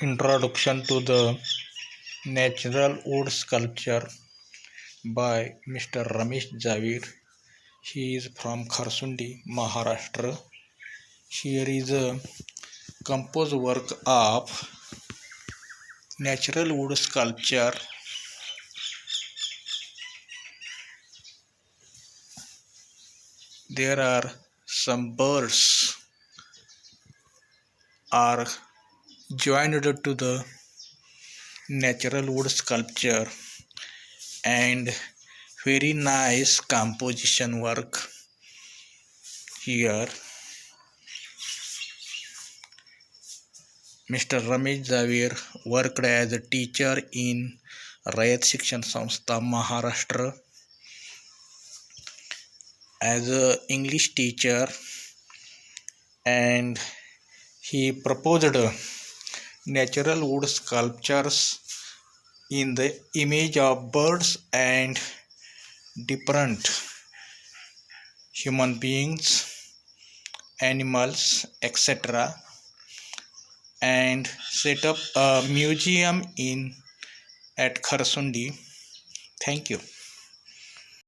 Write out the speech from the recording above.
Introduction to the Natural Wood Sculpture by Mr. Ramesh Javir. He is from Kharsundi, Maharashtra. Here is a composed work of natural wood sculpture. There are some birds are joined to the natural wood sculpture and very nice composition work here. Mr. Ramesh Javir worked as a teacher in Rayat Shikshan Samstha, Maharashtra. As an English teacher, and he proposed natural wood sculptures in the image of birds and different human beings, animals, etc., and set up a museum at Kharsundi. Thank you.